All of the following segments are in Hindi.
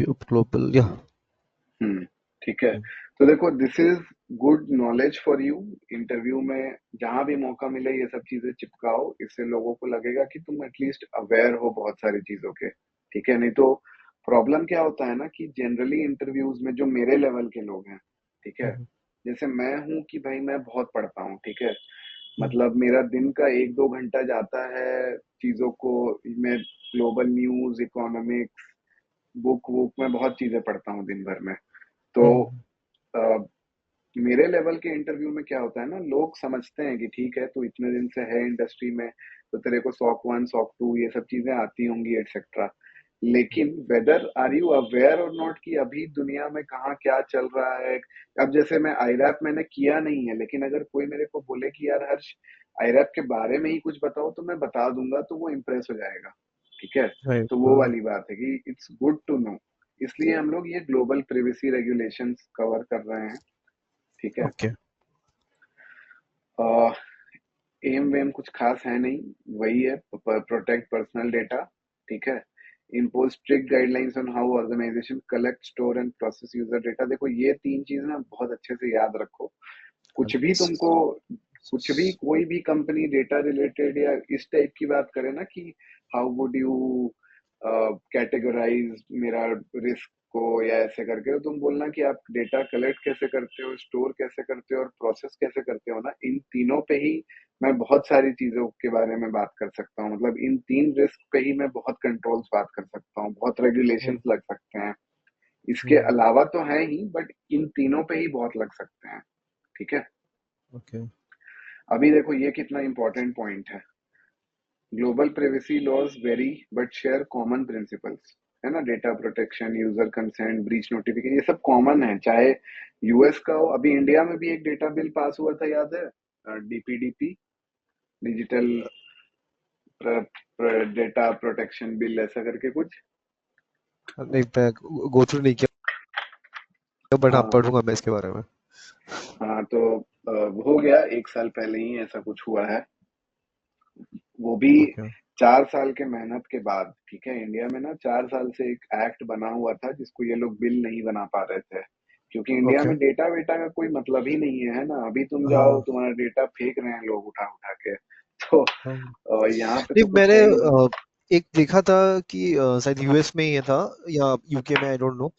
ग्लोबल या ठीक है। तो देखो, this is good knowledge for you. Interview में जहां भी मौका मिले ये सब चीजें चिपकाओ, इससे लोगों को लगेगा कि तुम एटलीस्ट अवेयर हो बहुत सारी चीजों के। ठीक है, नहीं तो प्रॉब्लम क्या होता है ना कि जनरली इंटरव्यूज में जो मेरे लेवल के लोग हैं, ठीक है, जैसे मैं हूं कि भाई मैं बहुत पढ़ता हूँ, ठीक है, मतलब मेरा दिन का 1-2 घंटा जाता है चीजों को, मैं ग्लोबल न्यूज, इकोनॉमिक्स, बुक वुक में बहुत चीजें पढ़ता हूँ दिन भर में। तो अ, मेरे लेवल के इंटरव्यू में क्या होता है ना, लोग समझते हैं कि ठीक है तू इतने दिन से है इंडस्ट्री में, तो तेरे को सॉक 1 सॉक 2 ये सब चीजें आती होंगी एटसेट्रा। लेकिन वेदर आर यू अवेयर और नॉट कि अभी दुनिया में कहाँ क्या चल रहा है। अब जैसे मैं आईरैप मैंने किया नहीं है, लेकिन अगर कोई मेरे को बोले कि यार हर्ष आईरैप के बारे में ही कुछ बताओ, तो मैं बता दूंगा, तो वो इम्प्रेस हो जाएगा। ठीक है, राइट तो वो वाली बात है कि इट्स गुड टू नो। इसलिए हम लोग ये ग्लोबल प्रिवेसी रेगुलेशंस कवर कर रहे हैं। ठीक है। ओके एम वेम कुछ खास है नहीं, वही है, प्रोटेक्ट पर्सनल डेटा। ठीक है। Impose strict guidelines on how organisation collect, store and process user data. देखो ये तीन चीज ना बहुत अच्छे से याद रखो। कुछ भी तुमको, कुछ भी कोई भी कंपनी डेटा रिलेटेड या इस टाइप की बात करे ना कि हाउ वुड यू कैटेगराइज मेरा रिस्क को, या ऐसे करके, तो तुम बोलना कि आप डेटा कलेक्ट कैसे करते हो, स्टोर कैसे करते हो और प्रोसेस कैसे करते हो ना, इन तीनों पे ही मैं बहुत सारी चीजों के बारे में बात कर सकता हूँ। मतलब इन तीन रिस्क पे ही मैं बहुत कंट्रोल्स बात कर सकता हूँ, बहुत रेगुलेशंस लग सकते हैं। इसके अलावा तो है ही, बट इन तीनों पे ही बहुत लग सकते हैं। ठीक है। ओके अभी देखो ये कितना इंपॉर्टेंट पॉइंट है। Global privacy laws very but share common principles, है ना, data protection, user consent, breach notification, ये सब कॉमन है, चाहे यूएस का हो। अभी इंडिया में भी एक डेटा बिल पास हुआ था, याद है, DPDP, digital data protection bill, ऐसा करके कुछ। नहीं मैं गो थ्रू नहीं किया बट हाँ हाँ पढ़ूंगा मैं इसके बारे में हाँ, तो हो गया 1 साल पहले ही ऐसा कुछ हुआ है, वो भी ओके 4 साल के मेहनत के बाद। ठीक है, इंडिया में ना 4 साल से एक एक्ट बना हुआ था जिसको ये लोग बिल नहीं बना पा रहे थे, क्योंकि इंडिया ओके में डेटा वेटा का कोई मतलब ही नहीं है ना। अभी तुम जाओ, हाँ तुम्हारा डेटा फेंक रहे हैं लोग उठा उठा के। तो हाँ यहाँ पे नहीं तो कुछ मैंने है ही नहीं। एक देखा था कि शायद यूएस में ही था या यूके में आई डोंट नो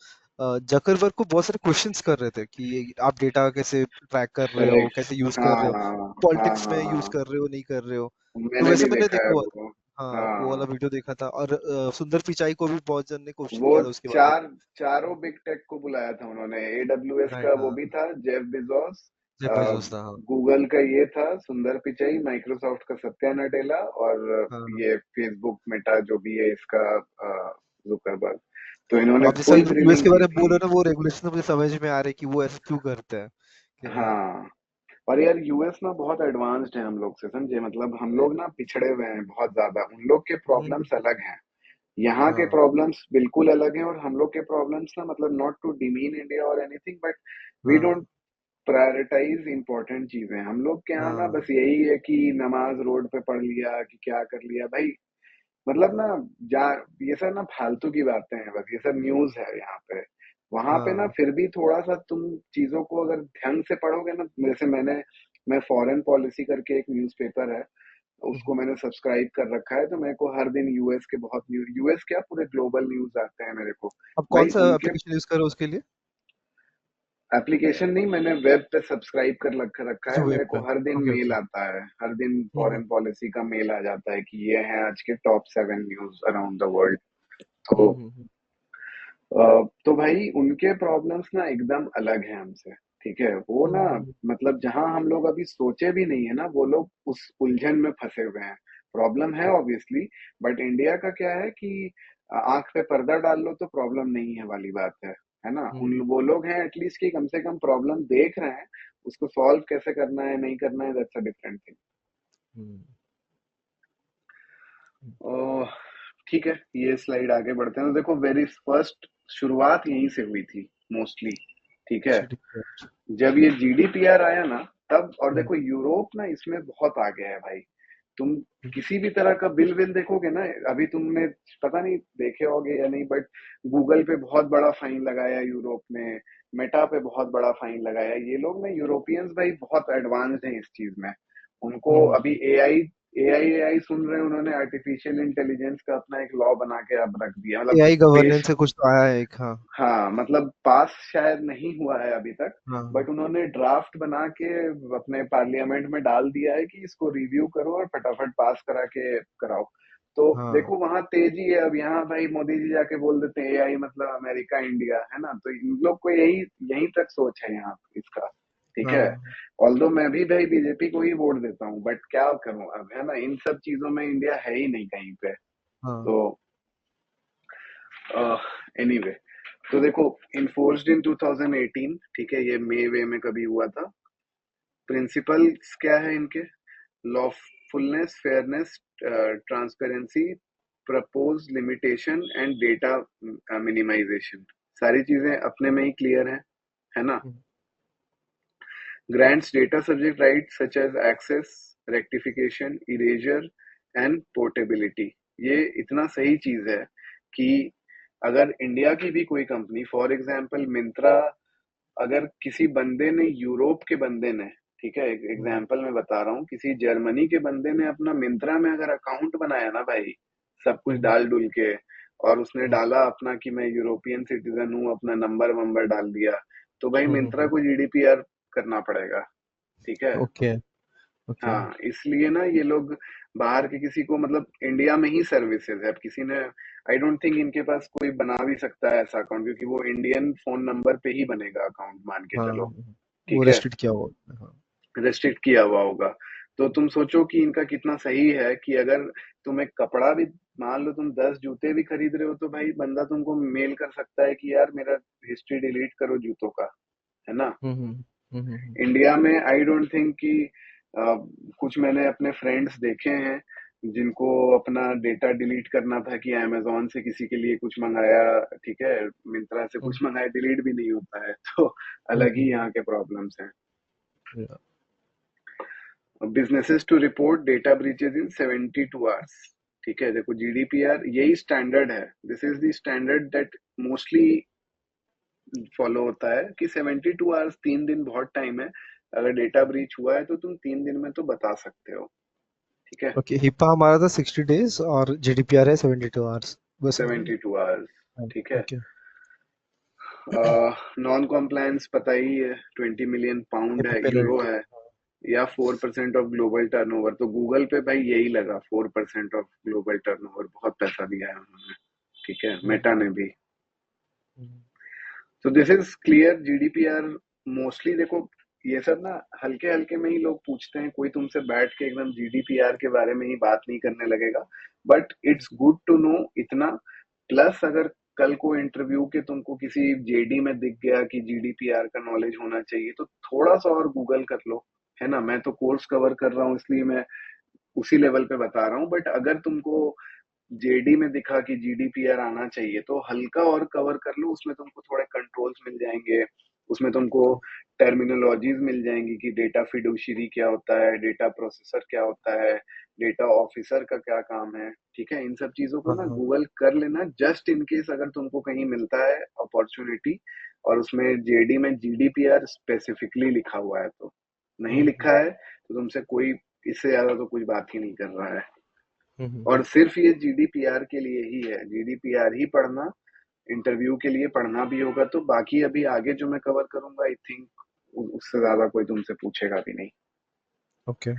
जकरबर्ग को बहुत सारे क्वेश्चंस कर रहे थे कि आप डेटा कैसे ट्रैक कर रहे हो करेक्ट। कैसे यूज कर हाँ रहे हो हाँ हाँ पॉलिटिक्स में हाँ यूज हाँ, कर रहे हो नहीं कर रहे हो तो मैंने वैसे भी मैंने देखा देखा है हुआ वो। था हाँ वो वाला हाँ, वीडियो देखा था और सुंदर पिचाई को भी बहुत जन ने क्वेश्चन वो किया था उसके बारे चारों बिग टेक को बुलाया था उन्होंने, एडब्ल्यूएस में का राइट वो हाँ भी था, जेफ बेजोस, जेफ बेजोस था हाँ गूगल का ये था सुंदर पिचाई, माइक्रोसॉफ्ट का सत्या नडेला, और हाँ ये फेसबुक मेटा जो भी है इसका जुकरबर्ग। तो तो इन्होंने आप जैसे फुल यूएस ग्रिलिंग के की बारे में थी। बोल रहे हो ना वो रेगुलेशन मुझे समझ में आ रहा है कि वो ऐसा क्यों करते हैं कि हाँ हाँ, और यार यूएस ना बहुत एडवांस्ड है हम लोग से, समझे, मतलब हम लोग ना पिछड़े हुए हैं बहुत ज्यादा, उन लोग के हम्म, प्रॉब्लम्स अलग हैं, यहाँ के हाँ प्रॉब्लम्स बिल्कुल अलग हैं। और हम लोग के प्रॉब्लम्स ना, मतलब नॉट टू डिमीन इंडिया और एनीथिंग, बट वी हाँ डोंट प्रायोरिटाइज इंपॉर्टेंट चीजें। हम लोग के यहाँ ना हाँ बस यही है कि नमाज रोड पे पढ़ लिया कि क्या कर लिया भाई, मतलब ना, जा, ये सब ना फालतू की बातें हैं, बस ये सब न्यूज है यहाँ पे। वहां पे ना हाँ फिर भी थोड़ा सा तुम चीजों को अगर ढंग से पढ़ोगे ना, जैसे मैं फॉरेन पॉलिसी करके एक न्यूज़पेपर है, उसको मैंने सब्सक्राइब कर रखा है, तो मेरे को हर दिन यूएस के बहुत न्यूज, यूएस क्या पूरे ग्लोबल न्यूज आते हैं मेरे को। अब कौन भाई सा उनके एप्लीकेशन यूज कर रहे हो उसके लिए एप्लीकेशन नहीं, मैंने वेब पे सब्सक्राइब कर रखा अच्छा है, वेब मेरे पे को हर दिन ओके मेल ओके आता है, हर दिन फॉरेन पॉलिसी का मेल आ जाता है कि ये है आज के top 7 news around the world. तो हम्म। तो भाई उनके प्रॉब्लम्स ना एकदम अलग है हमसे। ठीक है, वो ना, हम्म, मतलब जहां हम लोग अभी सोचे भी नहीं है ना, वो लोग उस उलझन में फंसे हुए हैं। प्रॉब्लम है ऑब्वियसली, बट इंडिया का क्या है कि आंख पे पर्दा डाल लो तो प्रॉब्लम नहीं है वाली बात है ना। उन हम्म, वो लोग हैं एटलीस्ट कि कम से कम प्रॉब्लम देख रहे हैं, उसको सॉल्व कैसे करना है नहीं करना है, दैट्स अ डिफरेंट थिंग। हम्म, ओह, ठीक है, ये स्लाइड आगे बढ़ते हैं। तो देखो, वेरी फर्स्ट शुरुआत यहीं से हुई थी मोस्टली। ठीक है, जब ये जीडीपीआर आया ना, तब, और हम्म, देखो यूरोप ना इसमें बहुत आगे है भाई। तुम किसी भी तरह का बिल विल देखोगे ना, अभी तुमने पता नहीं देखे होगे या नहीं, बट गूगल पे बहुत बड़ा फाइन लगाया यूरोप में, मेटा पे बहुत बड़ा फाइन लगाया। ये लोग ना यूरोपियंस भाई बहुत एडवांस्ड हैं इस चीज में। उनको अभी एआई एआई एआई सुन रहे हैं, उन्होंने आर्टिफिशियल इंटेलिजेंस का अपना एक लॉ बना के अब रख दिया, मतलब एआई पेश। गवर्नेंस से कुछ तो आया है एक। हाँ। हाँ मतलब पास शायद नहीं हुआ है अभी तक, हाँ। बट उन्होंने ड्राफ्ट बना के अपने पार्लियामेंट में डाल दिया है कि इसको रिव्यू करो और फटाफट पास करा के कराओ। तो हाँ। देखो वहां तेजी है। अब यहाँ भाई मोदी जी जाके बोल देते हैं एआई मतलब अमेरिका इंडिया, है ना? तो इन लोग को यही यहीं तक सोच है यहाँ इसका। ठीक है। हाँ। ऑल्दो मैं भी भाई बीजेपी को ही वोट देता हूँ, बट क्या करूं अब, है ना? इन सब चीजों में इंडिया है ही नहीं कहीं पे। हाँ। तो एनीवे, तो देखो इन्फोर्स्ड इन 2018, ठीक है, ये मई वे में कभी हुआ था। प्रिंसिपल्स क्या है इनके? Lawfulness, fairness, transparency, purpose limitation and data minimisation. सारी चीजें अपने में ही क्लियर है ना? हम्म। grants data subject rights such as access, rectification, erasure and portability। ये इतना सही चीज है कि अगर इंडिया की भी कोई कंपनी, फॉर एग्जांपल मिंत्रा, अगर किसी बंदे ने, यूरोप के बंदे ने, ठीक है, एक हम्म। एग्जांपल मैं बता रहा हूँ, किसी जर्मनी के बंदे ने अपना मिंत्रा में अगर अकाउंट बनाया ना भाई, सब कुछ हम्म। डाल डुल के, और उसने हम्म। डाला अपना कि मैं यूरोपियन सिटीजन हूँ, अपना नंबर वंबर डाल दिया, तो भाई मिंत्रा हम्म। को जीडीपीआर करना पड़ेगा। ठीक है। ओके। ओके। हाँ इसलिए ना ये लोग बाहर के किसी को, मतलब इंडिया में ही सर्विसेज है, अब किसी ने, आई डोंट थिंक इनके पास कोई बना भी सकता है ऐसा अकाउंट, क्योंकि वो इंडियन फोन नंबर पे ही बनेगा अकाउंट, मान के हाँ, चलो। वो ठीक है। रेस्ट्रिक्ट किया हुआ है, हाँ। रेस्ट्रिक्ट किया हुआ होगा। तो तुम सोचो कि इनका कितना सही है कि अगर तुम एक कपड़ा भी, मान लो तुम 10 जूते भी खरीद रहे हो, तो भाई बंदा तुमको मेल कर सकता है कि यार मेरा हिस्ट्री डिलीट करो जूतों का, है ना? हम्म। हम्म। इंडिया में आई डोंट थिंक कि अ, कुछ मैंने अपने फ्रेंड्स देखे हैं जिनको अपना डेटा डिलीट करना था, कि अमेजोन से किसी के लिए कुछ मंगाया, ठीक है, मिंत्रा से हम्म। कुछ मंगाया, डिलीट भी नहीं होता है। तो अलग ही हम्म। यहाँ के प्रॉब्लम्स हैं। या। Businesses to report data breaches in 72 hours. ठीक है, देखो जीडीपीआर यही स्टैंडर्ड है, this is the standard that mostly follow होता है कि 72 आवर्स, 3 दिन बहुत टाइम है। अगर डेटा ब्रीच हुआ है तो तुम 3 दिन में तो बता सकते हो। ठीक है। ओके, हिपा हमारा था 60 डेज और जीडीपीआर है 72 आवर्स, बस इतना ही। 72 आवर्स। हाँ, ठीक है। ओके। नॉन कॉम्प्लायंस पता ही है, 20 मिलियन पाउंड है, एपी यूरो पेनल्टी। है, या 4% ऑफ ग्लोबल टर्नओवर। तो गूगल पे भाई यही लगा, 4% ऑफ ग्लोबल टर्नओवर, बहुत पैसा दिया है उन्होंने। ठीक है, मेटा ने भी। तो this is clear GDPR. Mostly देखो ये सब ना हल्के हल्के में ही लोग पूछते हैं, कोई तुमसे बैठ के एकदम जीडीपीआर के बारे में ही बात नहीं करने लगेगा। But it's good to know इतना। प्लस अगर कल को इंटरव्यू के तुमको किसी जेडी में दिख गया कि जीडीपीआर का नॉलेज होना चाहिए, तो थोड़ा सा और गूगल कर लो, है ना? मैं तो कोर्स कवर कर रहा हूँ इसलिए मैं उसी लेवल पे बता रहा हूँ, बट अगर तुमको जेडी में दिखा कि जीडीपीआर आना चाहिए, तो हल्का और कवर कर लो, उसमें तुमको थोड़े कंट्रोल्स मिल जाएंगे, उसमें तुमको टर्मिनोलॉजीज मिल जाएंगी कि डेटा फिडुशियरी क्या होता है, डेटा प्रोसेसर क्या होता है, डेटा ऑफिसर का क्या काम है। ठीक है, इन सब चीजों को हाँ। ना हाँ। गूगल कर लेना, जस्ट इन केस अगर तुमको कहीं मिलता है अपॉर्चुनिटी और उसमें जेडी में जीडीपीआर स्पेसिफिकली लिखा हुआ है तो। नहीं लिखा है तो तुमसे कोई इससे ज्यादा तो कुछ बात ही नहीं कर रहा है। और सिर्फ ये जीडीपीआर के लिए ही है, जीडीपीआर ही पढ़ना, इंटरव्यू के लिए पढ़ना भी होगा। तो बाकी अभी आगे जो मैं कवर करूंगा, आई थिंक उससे ज्यादा कोई तुमसे पूछेगा भी नहीं। Okay.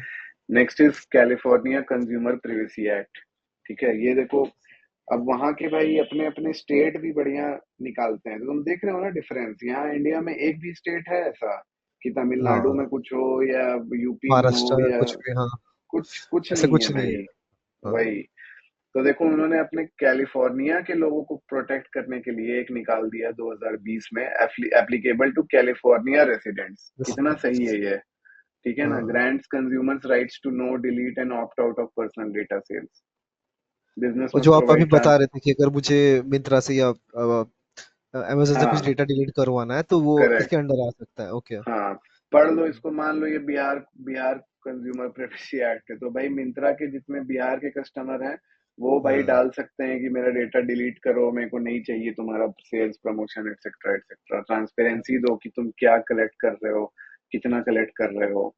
Next is California consumer privacy act. ठीक है, ये देखो, अब वहां के भाई अपने अपने स्टेट भी बढ़िया निकालते हैं। तो तुम देख रहे हो ना डिफरेंस, यहाँ इंडिया में एक भी स्टेट है ऐसा कि तमिलनाडु हाँ, में कुछ हो या यूपी में हो, महाराष्ट्र या कुछ भी, हाँ, कुछ कुछ ऐसा नहीं है कुछ नहीं है। भाई। हाँ। वही। तो देखो उन्होंने अपने कैलिफोर्निया के लोगों को प्रोटेक्ट करने के लिए एक निकाल दिया 2020 में, एप्लीकेबल टू कैलिफोर्निया रेसिडेंट्स। कितना सही है ये? ठीक है ना? हाँ, grants consumers rights to know, delete and opt out of personal data sales. Business और मस्ट जो आप अभी प्रोवाइड बता ट्रांस। रहे थे कि अगर मुझे मिंत्रा से या अमेजोन से कुछ हाँ डेटा डिलीट करवाना है तो वो करेक्ट। इसके अंडर आ सकता है। ओके। हाँ पढ़ लो इसको, मान लो ये Bihar Bihar consumer privacy act है, तो भाई मिंत्रा के जितने बिहार के कस्टमर हैं वो भाई हाँ डाल सकते हैं कि मेरा डेटा डिलीट करो, मेरे को नहीं चाहिए तुम्हारा sales promotion etcetera etcetera. Transparency दो कि तुम क्या कलेक्ट कर रहे हो, कितना कलेक्ट कर रहे हो।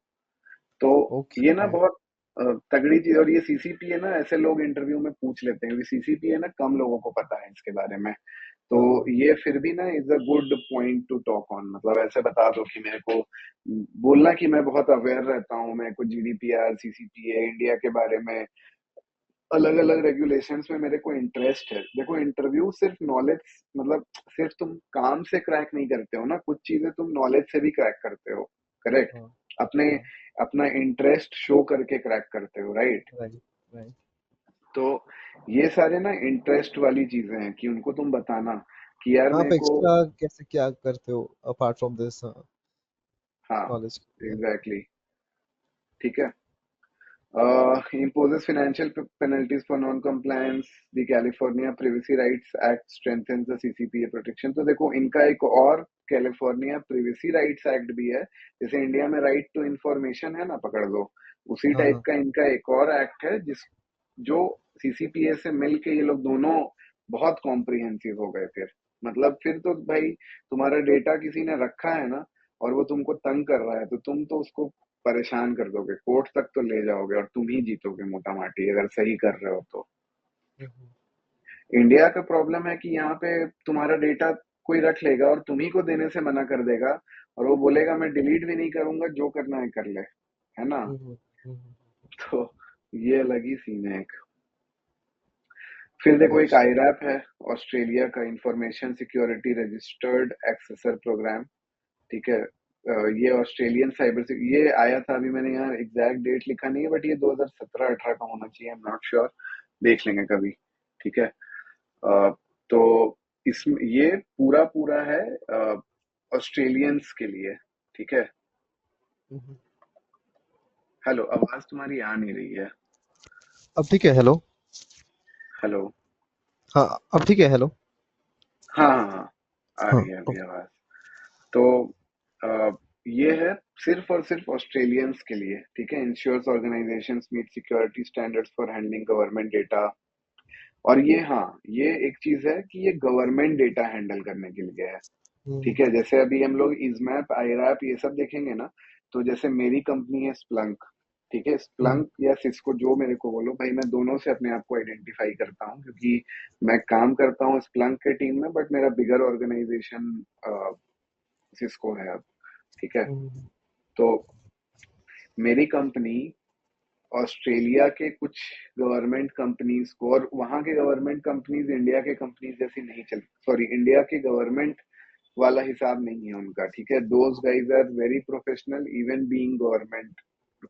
तो ये ना ओके। बहुत तगड़ी चीज। और ये सीसीपी है ना, ऐसे लोग इंटरव्यू में पूछ लेते हैं, क्योंकि सीसीपी है ना, कम लोगों को पता है इसके बारे में। तो हाँ ये फिर भी ना is a good point two talk on, मतलब ऐसे बता दो कि मेरे को बोलना कि मैं बहुत अवेयर रहता हूँ, मेरे को जीडीपीआर सीसीपीए इंडिया के बारे में अलग अलग रेगुलेशंस में मेरे को इंटरेस्ट है। देखो इंटरव्यू सिर्फ नॉलेज, मतलब सिर्फ तुम काम से क्रैक नहीं करते हो ना, कुछ चीजें तुम नॉलेज से भी क्रैक करते हो। करेक्ट। हाँ अपने हाँ। अपना इंटरेस्ट शो करके क्रैक करते हो, राइट। Right right. तो ये सारे ना इंटरेस्ट वाली चीजें हैं कि उनको तुम बताना कि यार आप मेरे को। एक्स्ट्रा कैसे क्या करते हो अपार्ट फ्रॉम दिस हाँ, नॉलेज के लिए? एग्जैक्टली, ठीक है। Imposes financial penalties for non-compliance. The California Privacy Rights Act strengthens the CCPA protection. तो देखो इनका एक और कैलिफोर्निया प्रिवेसी राइट्स एक्ट भी है। जैसे इंडिया में राइट टू इंफॉर्मेशन है ना, पकड़ लो, उसी हाँ टाइप हाँ का इनका एक और एक्ट है, जिस जो सीसीपीए से मिलके ये लोग दोनों बहुत कॉम्प्रिहेंसिव हो गए फिर। मतलब फिर तो भाई तुम्हारा डेटा किसी ने रखा है ना, और वो तुमको तंग कर रहा है, तो तुम तो उसको परेशान कर दोगे, कोर्ट तक तो ले जाओगे, और तुम ही जीतोगे मोटा माटी, अगर सही कर रहे हो तो। हम्म, इंडिया का प्रॉब्लम है कि यहाँ पे तुम्हारा डेटा कोई रख लेगा और तुम्ही को देने से मना कर देगा, और वो हम्म, बोलेगा मैं डिलीट भी नहीं करूंगा, जो करना है कर ले, है ना। हम्म, हम्म, तो ये अलग ही सीन है एक। फिर देखो एक अच्छा। आईरैप है, ऑस्ट्रेलिया का इंफॉर्मेशन सिक्योरिटी रजिस्टर्ड एक्सेसर प्रोग्राम, ठीक है। ये ऑस्ट्रेलियन साइबर, ये आया था अभी, मैंने यहाँ एग्जैक्ट डेट लिखा नहीं है, बट ये 2017-18 का होना चाहिए, आई एम नॉट श्योर, देख लेंगे कभी, ठीक है। तो इसमें ये पूरा पूरा है ऑस्ट्रेलियंस के लिए, ठीक है। हम्म। हेलो, आवाज तुम्हारी आ नहीं रही है। अब ठीक है, हेलो? हेलो। हाँ, अब ठीक है, हेलो? हाँ हाँ हाँ, आ हाँ रही है अभी ओके। आवाज। तो अ, ये है सिर्फ और सिर्फ ऑस्ट्रेलियंस के लिए, ठीक है। Ensures organisations meet security standards for handling government data. और ये, हाँ, ये एक चीज है कि ये गवर्नमेंट डेटा हैंडल करने के लिए है, ठीक है। हम्म, जैसे अभी हम लोग इजमैप आईरैप ये सब देखेंगे ना, तो जैसे मेरी कंपनी है स्प्लंक, ठीक है। हम्म, स्प्लंक या सिस्को, जो मेरे को बोलो भाई, मैं दोनों से अपने आप को आइडेंटिफाई करता हूँ, क्योंकि मैं काम करता हूँ स्प्लंक के टीम में, बट मेरा बिगर ऑर्गेनाइजेशन सिस्को है अब, ठीक है। हम्म, तो मेरी कंपनी ऑस्ट्रेलिया के कुछ गवर्नमेंट कंपनीज को, और वहां के गवर्नमेंट कंपनीज इंडिया के कंपनीज जैसी नहीं चल, सॉरी, इंडिया के गवर्नमेंट वाला हिसाब नहीं है उनका, ठीक है। Those guys are very professional even being government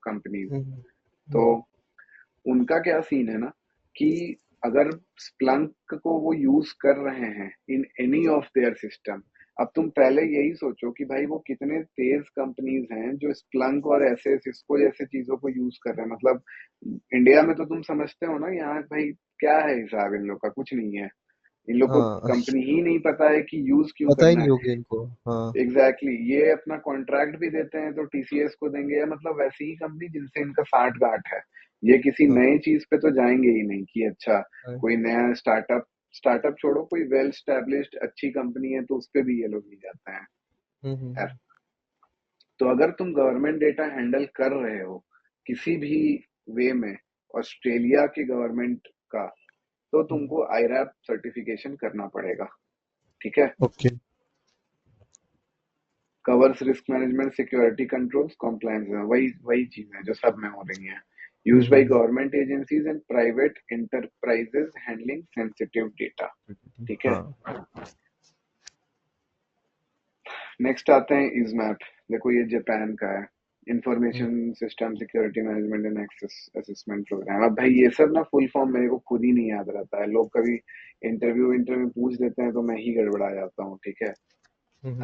companies. हम्म, तो हम्म, उनका क्या सीन है ना, कि अगर स्प्लंक को वो यूज कर रहे हैं in any of their system, अब तुम पहले यही सोचो कि भाई वो कितने तेज कंपनीज हैं जो स्प्लंक और ऐसे सिस्को जैसे चीजों को यूज कर रहे हैं। मतलब इंडिया में तो तुम समझते हो ना, यहाँ भाई क्या है हिसाब इन लोग का, कुछ नहीं है। इन लोग को हाँ। कंपनी ही नहीं पता है कि यूज क्यों पता ही करना नहीं है। होगी इनको। हाँ एग्जैक्टली exactly, ये अपना कॉन्ट्रैक्ट भी देते हैं तो टीसीएस को देंगे, या मतलब वैसी ही कंपनी जिनसे इनका साठ गांठ है। ये किसी हाँ नई चीज पे तो जाएंगे ही नहीं कि अच्छा हाँ। कोई नया स्टार्टअप, स्टार्टअप छोड़ो, कोई वेल स्टैब्लिश्ड अच्छी कंपनी है तो उस पे भी ये लोग नहीं जाते हैं। खैर, हम्म। तो अगर तुम गवर्नमेंट डेटा हैंडल कर रहे हो किसी भी वे में, ऑस्ट्रेलिया के गवर्नमेंट का, तो तुमको आईरैप सर्टिफिकेशन करना पड़ेगा, ठीक है। Okay. Covers risk management security controls compliance, वही वही चीज है जो सब में हो रही है। Used by government agencies and private enterprises handling sensitive data, ठीक है। हाँ। नेक्स्ट आते हैं इजमैप। देखो ये जापान का है, हम्म, information system security management and access assessment programme. अब भाई ये सब ना फुल फॉर्म मेरे को खुद ही नहीं याद रहता है, लोग कभी इंटरव्यू इंटरव्यू पूछ देते हैं तो मैं ही गड़बड़ा जाता हूँ, ठीक है।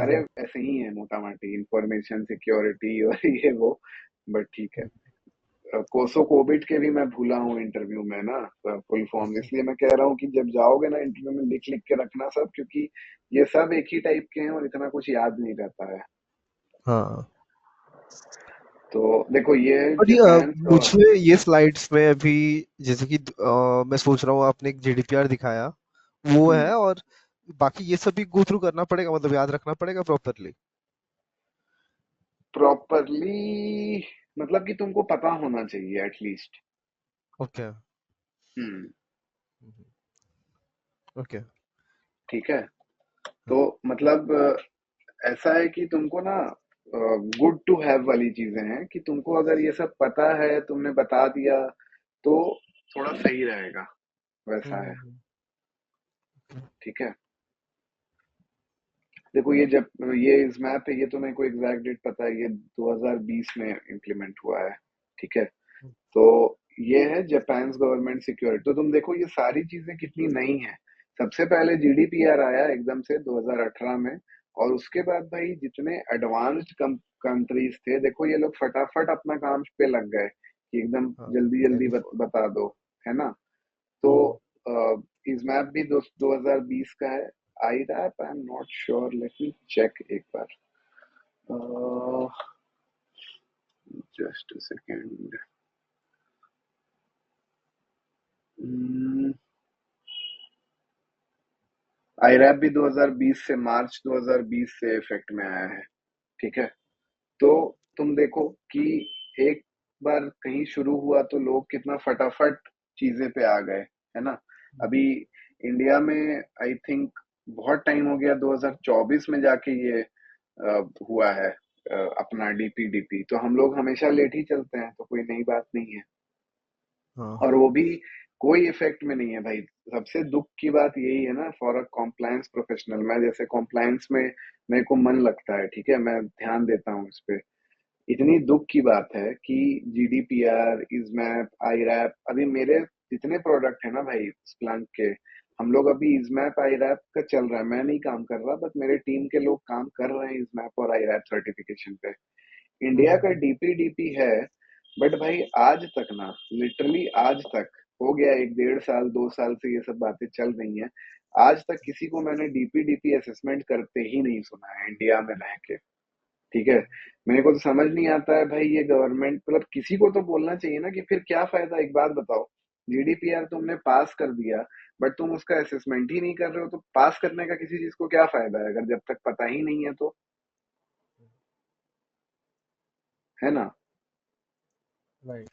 अरे ऐसे ही है मोटा माटी, इंफॉर्मेशन सिक्योरिटी और ये वो, बट ठीक है। कोसो कोविड के भी मैं भूला हूँ इंटरव्यू में ना फुल फॉर्म, इसलिए मैं कह रहा हूँ कि जब जाओगे ना इंटरव्यू में लिख लिख के रखना सब, क्योंकि ये सब एक ही टाइप के हैं और इतना कुछ याद नहीं रहता है। हाँ तो देखो ये और ये जापान और मुझे ये स्लाइड्स में अभी जैसे कि मैं सोच रहा हूँ आपने एक जीडीपीआर दिखाया वो है, और बाकी ये सब भी गो थ्रू करना पड़ेगा, मतलब याद रखना पड़ेगा प्रॉपरली। प्रॉपरली मतलब कि तुमको पता होना चाहिए एटलीस्ट। ओके। हम्म। ओके। ठीक है। तो मतलब ऐसा है कि तुमको ना गुड टू हैव वाली चीजें हैं कि तुमको अगर ये सब पता है तुमने बता दिया तो थोड़ा सही रहेगा, वैसा है। ठीक है। देखो ये जब ये इस मैप है, ये तो मेरे को एग्जैक्ट डेट पता है, ये 2020 में इम्प्लीमेंट हुआ है। ठीक है। तो ये है जापान गवर्नमेंट सिक्योरिटी। तो तुम देखो ये सारी चीजें कितनी नई हैं। सबसे पहले जीडीपीआर आया एकदम से 2018 में, और उसके बाद भाई जितने एडवांस्ड कंट्रीज थे, देखो ये लोग फटाफट अपना काम पे लग गए कि एकदम हाँ, जल्दी जल्दी 94। बता दो, है ना। तो इस मैप भी 2020 का है। आई रैप I am not sure, let me check एक बार। Just a second. आईरैप भी 2020 से, मार्च 2020 से इफेक्ट में आया है। ठीक है। तो तुम देखो कि एक बार कहीं शुरू हुआ तो लोग कितना फटाफट चीजें पे आ गए, है ना। अभी इंडिया में आई थिंक बहुत टाइम हो गया, 2024 में जाके ये हुआ है अपना डीपीडीपी। तो हम लोग हमेशा लेट ही चलते हैं, तो कोई नई बात नहीं है। हाँ। और वो भी कोई इफेक्ट में नहीं है भाई। सबसे दुख की बात यही है ना, फॉर अ कॉम्प्लायंस प्रोफेशनल, मैं जैसे कॉम्प्लायंस में मेरे को मन लगता है, ठीक है, मैं ध्यान देता हूँ इस पे। इतनी दुख की बात है कि जीडीपीआर, इजमैप, आईरैप, अभी मेरे जितने प्रोडक्ट है ना भाई स्प्लंक के, हम लोग अभी इजमैप आईरैप का चल रहा है। मैं नहीं काम कर रहा, बट मेरे टीम के लोग काम कर रहे हैं इजमैप और आईरैप सर्टिफिकेशन पे। इंडिया का डीपीडीपी है, बट भाई आज तक ना, लिटरली आज तक हो गया एक 1.5 साल 2 साल से ये सब बातें चल रही हैं। आज तक किसी को मैंने डीपीडीपी असेसमेंट करते ही नहीं सुना है इंडिया में रह के। ठीक है। मेरे को तो समझ नहीं आता है भाई, ये गवर्नमेंट मतलब किसी को तो बोलना चाहिए ना कि फिर क्या फायदा। एक बात बताओ, जीडीपीआर तुमने पास कर दिया, बट तुम उसका असेसमेंट ही नहीं कर रहे हो, तो पास करने का किसी चीज को क्या फायदा है अगर जब तक पता ही नहीं है तो, है ना। राइट।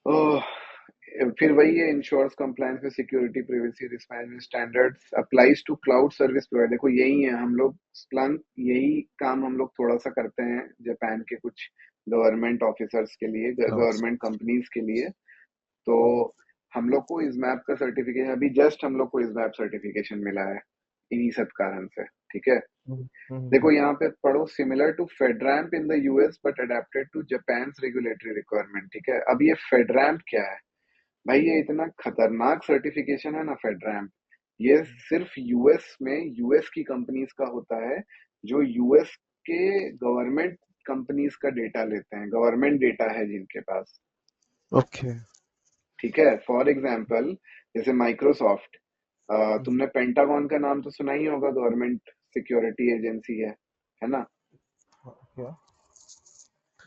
ओह, फिर वही है, ensures compliance with security privacy risk management standards applies to cloud service provider. देखो यही है हम लोग स्प्लंक, यही काम हम लोग थोड़ा सा करते हैं जापान के कुछ गवर्नमेंट ऑफिसर्स के लिए, गवर्नमेंट कंपनीज के लिए। तो हम लोग को इस मैप का सर्टिफिकेशन, अभी जस्ट हम लोग को इस मैप सर्टिफिकेशन मिला है इन्हीं सब कारण से। ठीक है। देखो यहाँ पे पढ़ो, similar to FedRAMP in the US but adapted to Japan regulatory requirement. ठीक है। अब ये फेडरैम्प क्या है भाई, ये इतना खतरनाक सर्टिफिकेशन है ना फेडरैम्प। ये सिर्फ यूएस में यूएस की कंपनीज का होता है, जो यूएस के गवर्नमेंट कंपनीज का डेटा लेते हैं, गवर्नमेंट डेटा है जिनके पास। ओके। ठीक है। फॉर एग्जाम्पल जैसे माइक्रोसॉफ्ट, तुमने पेंटागन का नाम तो सुना ही होगा, गवर्नमेंट सिक्योरिटी एजेंसी है ना। क्या?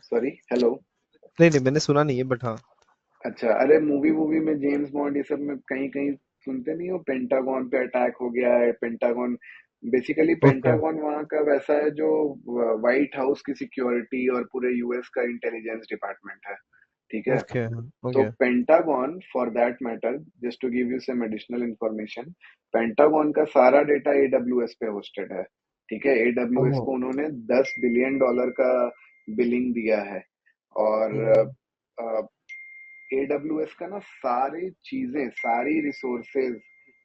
Sorry, hello. नहीं नहीं, मैंने सुना नहीं है, बट हाँ। अच्छा, अरे मूवी वूवी में जेम्स बॉन्ड ये सब में कहीं कहीं सुनते नहीं हो, पेंटागन पे अटैक हो गया है, पेंटागन। Basically okay. पेंटागन वहाँ का वैसा है जो व्हाइट हाउस की सिक्योरिटी और पूरे यूएस का इंटेलिजेंस डिपार्टमेंट है। ठीक है। ओके। तो okay. Pentagon for that matter, just to give you some additional information, Pentagon का सारा डेटा एडब्ल्यूएस पे होस्टेड है। ठीक है। AWS oh. को उन्होंने $10 बिलियन का बिलिंग दिया है। और एडब्ल्यूएस का ना सारी चीजें, सारी रिसोर्सेज,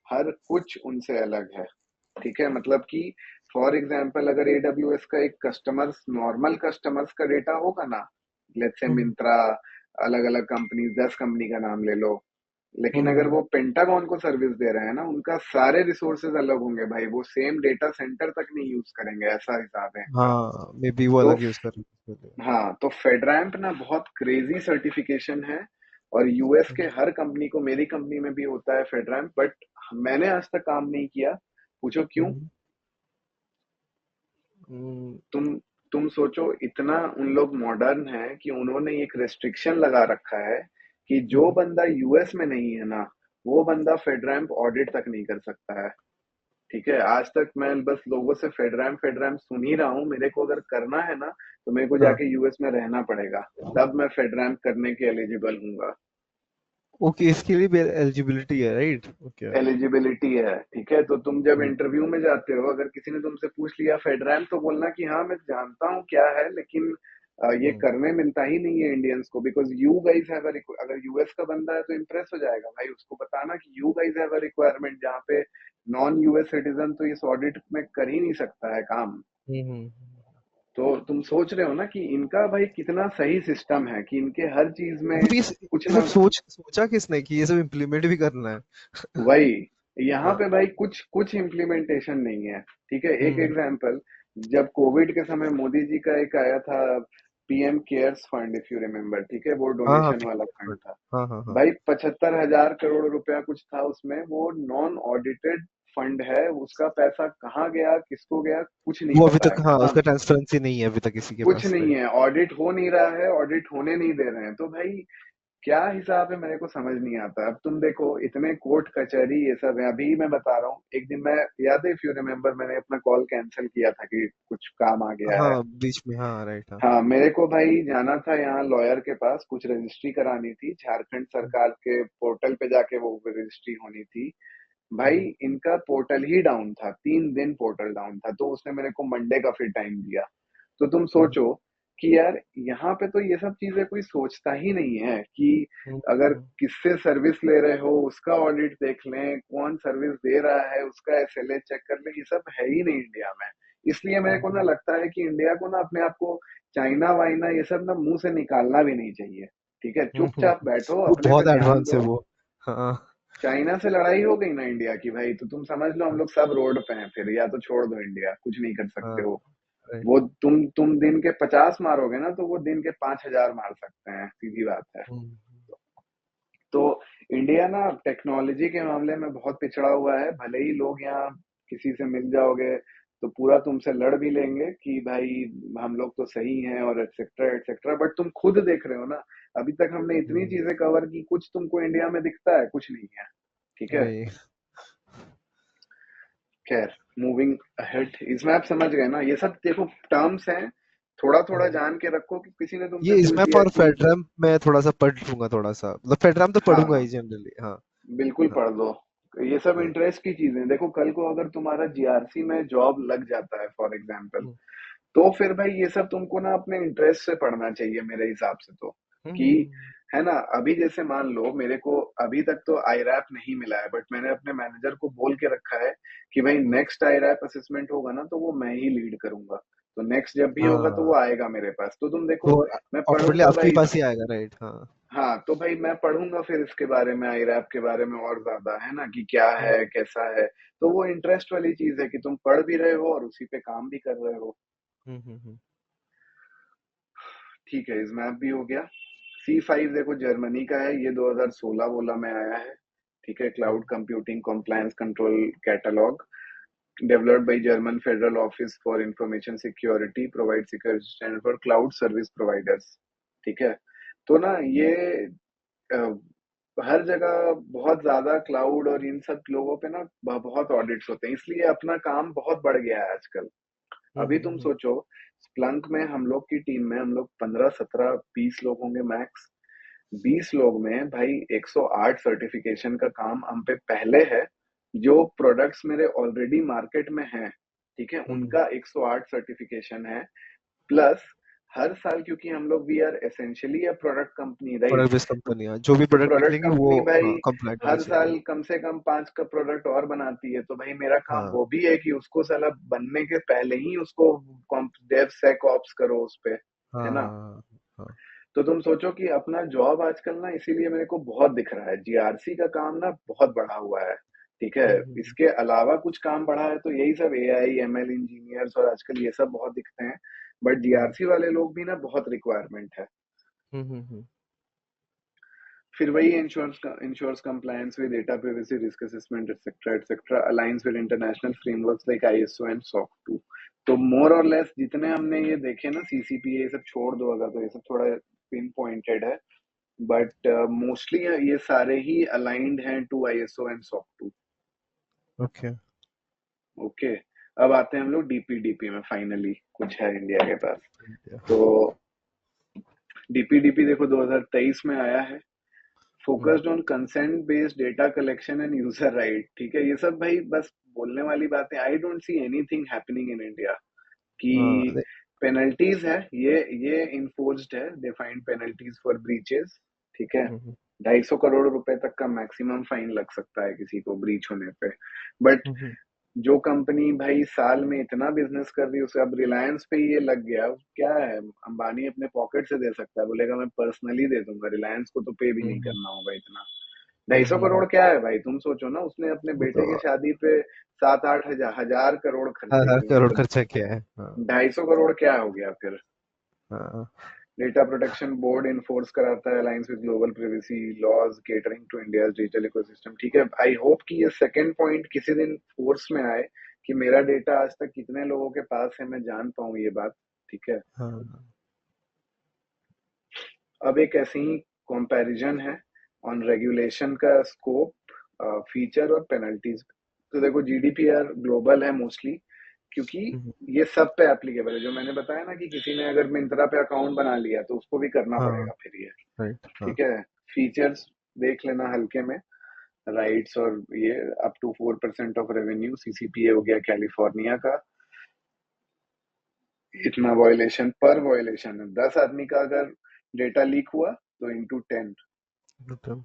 हर कुछ उनसे अलग है। ठीक है। मतलब कि फॉर एग्जाम्पल अगर एडब्ल्यूएस का एक कस्टमर्स, नॉर्मल कस्टमर्स का डेटा होगा ना, लेट्स से मिंत्रा, अलग अलग कंपनी, 10 कंपनी का नाम ले लो, लेकिन अगर वो पेंटागन को सर्विस दे रहे हैं ना, उनका सारे रिसोर्सेज अलग होंगे भाई, वो सेम डेटा सेंटर तक नहीं यूज करेंगे, ऐसा हिसाब है इनका। हाँ, मे बी वो तो अलग यूज कर रहे हैं। हाँ, तो फेडरैम्प ना बहुत क्रेजी सर्टिफिकेशन है, और यूएस के हर कंपनी को, मेरी कंपनी में भी होता है फेडरैम्प, बट मैंने आज तक काम नहीं किया। पूछो क्यों। तुम तुम सोचो इतना उन लोग मॉडर्न है कि उन्होंने एक रेस्ट्रिक्शन लगा रखा है कि जो हम्म। बंदा यूएस में नहीं है ना, वो बंदा फेडरैम्प ऑडिट तक नहीं कर सकता है। ठीक है, आज तक मैं बस लोगों से फेडरैम्प फेडरैम्प सुन ही रहा हूँ। मेरे को अगर करना है ना, तो मेरे को हाँ। जाके यूएस में रहना पड़ेगा, तब मैं फेडरैम्प करने के एलिजिबल हूँ। ओके, इसके लिए भी एलिजिबिलिटी है, राइट? ओके। एलिजिबिलिटी है, ठीक है। तो तुम जब हम्म। इंटरव्यू में जाते हो, अगर किसी ने तुमसे पूछ लिया फेडरैम्प, तो बोलना कि हाँ मैं जानता हूँ क्या है, लेकिन ये हम्म। करने मिलता ही नहीं है इंडियंस को, बिकॉज यू गाइज हैव अगर यूएस का बंदा है तो इम्प्रेस हो जाएगा भाई। उसको बताना कि you guys have a requirement जहाँ पे नॉन यूएस सिटीजन तो इस ऑडिट में कर ही नहीं सकता है काम। हम्म। तो तुम सोच रहे हो ना कि इनका भाई कितना सही सिस्टम है, कि इनके हर चीज में मतलब कुछ ये सब ना। सोचा किसने कि ये सब इम्प्लीमेंट भी करना है? वही, यहाँ हाँ। पे भाई कुछ कुछ इम्प्लीमेंटेशन नहीं है। ठीक है, एक हम्म। एग्जांपल, जब कोविड के समय मोदी जी का एक आया था PM cares fund, if you remember, ठीक है, वो हाँ हाँ, डोनेशन वाला फंड था। हाँ हाँ हाँ। भाई 75,000 करोड़ रुपया कुछ था उसमें, वो नॉन ऑडिटेड फंड है। उसका पैसा कहाँ गया, किसको गया, कुछ नहीं वो अभी पता है, तक, हाँ, खत्म। उसका ट्रांसपेरेंसी नहीं है अभी तक किसी के कुछ पास, नहीं राइट? है, ऑडिट हो नहीं रहा है, ऑडिट होने नहीं दे रहे हैं। तो भाई क्या हिसाब है, मेरे को समझ नहीं आता। अब तुम देखो इतने कोर्ट कचहरी ये सब है। अभी मैं बता रहा हूँ, एक दिन मैं, याद है इफ यू रिमेम्बर, मैंने अपना कॉल कैंसिल किया था कि कुछ काम आ गया है। हाँ, बीच में, हाँ, राइट, हाँ। हाँ, मेरे को भाई जाना था यहाँ लॉयर के पास, कुछ रजिस्ट्री करानी थी, झारखंड सरकार के पोर्टल पे जाके वो रजिस्ट्री होनी थी। भाई हम्म। इनका पोर्टल ही डाउन था, 3 दिन पोर्टल डाउन था, तो उसने मेरे को मंडे का फिर टाइम दिया। तो तुम हम्म। सोचो कि यार यहाँ पे तो ये सब चीजें कोई सोचता ही नहीं है कि हम्म। अगर हम्म। किससे सर्विस ले रहे हो उसका ऑडिट देख लें, कौन सर्विस दे रहा है उसका एसएलए चेक कर लें, ये सब है ही नहीं इंडिया में। इसलिए मेरे को ना हम्म। लगता है कि इंडिया को ना अपने आप को चाइना वाइना ये सब ना मुंह से निकालना भी नहीं चाहिए। ठीक है, चुपचाप बैठो, वो अपने पे बहुत ध्यान एडवांस है दो। वो। हाँ। चाइना से लड़ाई हो गई ना इंडिया की भाई, तो तुम समझ लो हम लोग सब रोड पे हैं फिर, या तो छोड़ दो इंडिया, कुछ नहीं कर हाँ, सकते हो। राइट। वो तुम दिन के 50 मारोगे ना, तो वो दिन के 5,000 मार सकते हैं, सीधी बात है। हम्म। तो इंडिया ना टेक्नोलॉजी के मामले में बहुत पिछड़ा हुआ है। भले ही लोग यहाँ किसी से मिल जाओगे तो पूरा तुमसे लड़ भी लेंगे कि भाई हम लोग तो सही हैं और एक्सेट्रा एक्सेट्रा, बट तुम खुद देख रहे हो ना, अभी तक हमने इतनी हम्म। चीजें कवर की, कुछ तुमको इंडिया में दिखता है? कुछ नहीं है। ठीक है, वही। खैर, मूविंग अहेड, इसमें आप समझ गए ना, ये सब देखो टर्म्स हैं, थोड़ा थोड़ा हम्म। जान के रखो कि किसी ने ये तुमसे पूछ इसमें दिया पर कि, फेडरम मैं थोड़ा सा पढ़ लूंगा, थोड़ा सा, मतलब फेडरम तो हाँ पढ़ूंगा हाँ, ही जनरली, हाँ। बिल्कुल हाँ। पढ़ लो। ये सब हाँ। इंटरेस्ट की चीजें देखो, कल को अगर तुम्हारा जीआरसी में जॉब लग जाता है फॉर एग्जाम्पल, हम्म। तो फिर भाई ये सब तुमको ना अपने इंटरेस्ट से पढ़ना चाहिए मेरे हिसाब से तो। कि हम्म। है ना, अभी जैसे मान लो मेरे को अभी तक तो आईरैप नहीं मिला है, बट मैंने अपने मैनेजर को बोल के रखा है कि भाई हम्म। नेक्स्ट आईरैप असेसमेंट होगा ना, तो वो मैं ही लीड करूंगा। तो नेक्स्ट जब भी होगा तो हाँ, वो आएगा मेरे पास, तो तुम वो देखो, मैं ऑटोमेटिकली पढ़ूंगा आपके भाई। पास ही आएगा, राइट? हाँ। हाँ, तो भाई मैं पढ़ूंगा फिर इसके बारे में, आईरैप के बारे में और ज्यादा, है ना, कि क्या हम्म। है कैसा है। तो वो इंटरेस्ट वाली चीज है कि तुम पढ़ भी रहे हो और उसी पे काम भी कर रहे हो। हम्म। ठीक है, इस मैप भी हो गया। C5 देखो जर्मनी का है, ये 2016 में आया है। ठीक है, हम्म। Cloud computing compliance control catalogue, developed by German federal office for information security, provide security standard for cloud service providers. ठीक है, तो ना ये अ, हर जगह बहुत ज्यादा क्लाउड और इन सब लोगों पे ना बहुत ऑडिट्स होते हैं, इसलिए अपना काम बहुत बढ़ गया है आजकल। अभी तुम हम्म। सोचो, स्प्लंक में हम लोग की टीम में हम लोग 15 17 20 लोग होंगे मैक्स। 20 लोग में भाई 108 सर्टिफिकेशन का काम हम पे पहले है। जो प्रोडक्ट्स मेरे ऑलरेडी मार्केट में हैं, ठीक है, हम्म। उनका 108 सर्टिफिकेशन है। प्लस हर साल, क्योंकि हम लोग we are essentially a product company, right, product based company, जो भी तो प्रोडक्ट प्रोडक्ट निकलेंगे वो, कंपनी भाई हाँ, कंप्लाइंट होने हर चाहिए। साल कम से कम 5 का प्रोडक्ट और बनाती है। तो भाई मेरा काम हाँ वो भी है कि उसको साला बनने के पहले ही उसको डेव सेक ऑप्स करो उस पे, हाँ है ना। हाँ हाँ। तो तुम सोचो कि अपना जॉब आजकल ना, इसीलिए मेरे को बहुत दिख रहा है, जीआरसी का काम ना बहुत बढ़ा हुआ है। ठीक है, हम्म। इसके अलावा कुछ काम बढ़ा है तो यही सब एआई एमएल इंजीनियर्स और आजकल ये सब बहुत दिखते हैं। But hmm. जीआरसी वाले लोग भी ना बहुत रिक्वायरमेंट है। हम्म। फिर वही ensures compliance with data privacy risk assessment etcetera aligns with international frameworks like ISO and SOC 2। तो मोर और लेस जितने हमने ये देखे ना सीसीपीए, ये सब छोड़ दो अगर, तो ये सब थोड़ा पिन पॉइंटेड है, बट मोस्टली ये सारे ही अलाइंड हैं to ISO and SOC 2। Okay. Okay, अब आते हैं हम लोग डीपीडीपी में, फाइनली कुछ है इंडिया के पास। तो डीपीडीपी देखो 2023 में आया है, focused on consent based data collection and user right. ठीक है, ये सब भाई बस बोलने वाली बातें, I don't see anything happening in India कि हाँ। पेनल्टीज है, ये इन्फोर्स्ड है, डिफाइंड पेनल्टीज फॉर ब्रीचेस। ठीक है, हम्म, 250 करोड़ रुपए तक का मैक्सिमम फाइन लग सकता है किसी को ब्रीच होने पे। बट हम्म, जो कंपनी भाई साल में इतना बिजनेस कर रही है उसे, अब रिलायंस पे ये लग गया, क्या है, अंबानी अपने पॉकेट से दे सकता है, बोलेगा मैं पर्सनली दे दूंगा, रिलायंस को तो पे भी नहीं हम्म, करना होगा इतना। 250 करोड़ क्या है भाई, तुम सोचो ना, उसने अपने वो तो बेटे की शादी पे 7-8 हजार करोड़ खर्चे हर किए हैं, करोड़ तो खर्चा किया है। हाँ। 250 करोड़ क्या हो गया फिर। हाँ। डेटा प्रोटेक्शन बोर्ड इन्फोर्स कराता है alliance with global privacy laws catering to India digital ecosystem. ठीक है, आई होप कि ये सेकंड पॉइंट किसी दिन फोर्स में आए कि मेरा डेटा आज तक कितने लोगों के पास है, मैं जान पाऊं ये बात। ठीक है, हाँ। अब एक ऐसी ही कंपैरिजन है ऑन रेगुलेशन का स्कोप, फीचर और पेनल्टीज। तो देखो जीडीपीआर ग्लोबल है मोस्टली, क्योंकि हम्म, ये सब पे एप्लीकेबल है, जो मैंने बताया ना कि किसी ने अगर मिंत्रा पे अकाउंट बना लिया तो उसको भी करना हाँ। पड़ेगा फिर ये। राइट। हाँ। ठीक है, फीचर्स देख लेना हल्के में, राइट्स और ये up to 4% of revenue, CCPA हो गया कैलिफोर्निया का, इतना वॉयलेशन पर वॉयलेशन है, 10 आदमी का अगर डेटा लीक हुआ तो इंटू 10। तो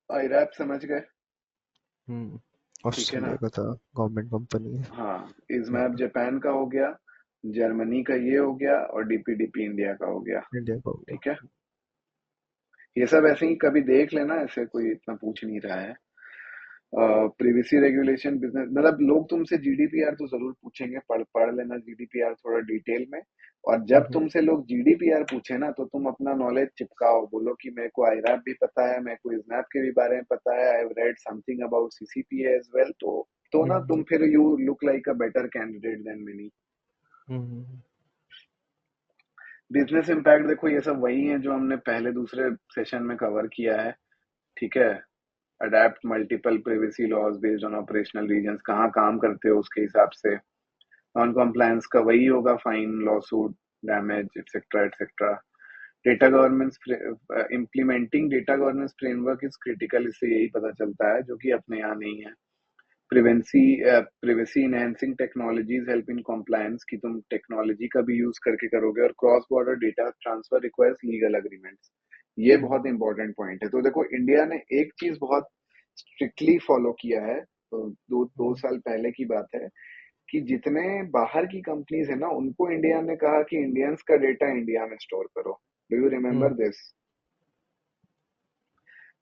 आईरैप समझ गए। ठीक है ऑस्ट्रेलिया ना, का था, गवर्नमेंट कंपनी है। हाँ, इजमैप हाँ, जापान का हो गया, जर्मनी का ये हो गया, और डीपीडीपी इंडिया का हो गया। इंडिया का हो गया। ठीक है, ये सब ऐसे ही कभी देख लेना, ऐसे कोई इतना पूछ नहीं रहा है। प्रिवेसी रेगुलेशन बिजनेस, मतलब लोग तुमसे जीडीपीआर तो जरूर पूछेंगे, पढ़ पढ़ लेना जीडीपीआर थोड़ा डिटेल में। और जब हम्म, तुमसे लोग जीडीपीआर पूछे ना, तो तुम अपना नॉलेज चिपकाओ, बोलो कि मेरे को आईरैप भी पता है, मेरे को इजनैप के भी बारे में पता है, I have read something about CCPA as well. तो ना हम्म, तुम फिर you look like a better candidate than many. Hmm, business impact देखो, ये सब वही है जो हमने पहले दूसरे सेशन में कवर किया है। ठीक है, adapt multiple privacy laws based on operational reasons, कहाँ काम करते हो उसके हिसाब से। नॉन कॉम्प्लायंस का वही होगा, fine, lawsuit, damage etcetera etcetera. Data governance, implementing data governance framework is critical, इससे यही पता चलता है, जो कि अपने यहाँ नहीं है। Privacy privacy enhancing technologies help in compliance, कि तुम टेक्नोलॉजी का भी यूज करके करोगे, और cross border data transfer requires legal agreements. ये बहुत हम्म, इंपॉर्टेंट पॉइंट है। तो देखो इंडिया ने एक चीज बहुत स्ट्रिक्टली फॉलो किया है, तो दो हम्म, साल पहले की बात है, कि जितने बाहर की कंपनीज है ना, उनको इंडिया ने कहा कि इंडियंस का डेटा इंडिया में स्टोर करो। Do you hmm, remember this?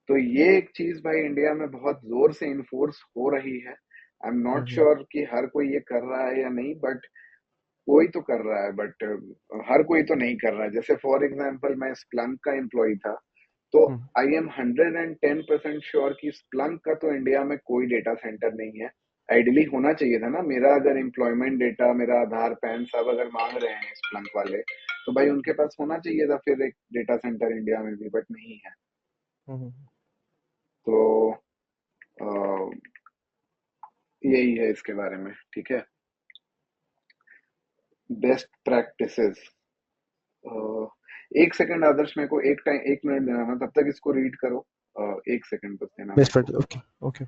तो ये एक चीज भाई इंडिया में बहुत जोर से इन्फोर्स हो रही है। आई एम नॉट हम्म, श्योर कि हर कोई ये कर रहा है या नहीं, बट कोई तो कर रहा है, बट हर कोई तो नहीं कर रहा है। जैसे फॉर एग्जाम्पल मैं स्प्लंक का एम्प्लॉय था, तो हम्म, आई एम 110% श्योर कि स्प्लंक का तो इंडिया में कोई डेटा सेंटर नहीं है। आइडियली होना चाहिए था ना, मेरा अगर एम्प्लॉयमेंट डेटा, मेरा आधार पैन सब अगर मांग रहे हैं स्प्लंक वाले, तो भाई उनके पास होना चाहिए था फिर एक डेटा सेंटर इंडिया में भी, बट नहीं है। हम्म, तो अ, यही है इसके बारे में। ठीक है, बेस्ट प्रैक्टिसेस। एक सेकंड आदर्श, मेरे को एक मिनट देना ना, तब तक इसको रीड करो। एक सेकंड बस देना मेरे बेस्ट फ्रेंड। को। ओके। ओके।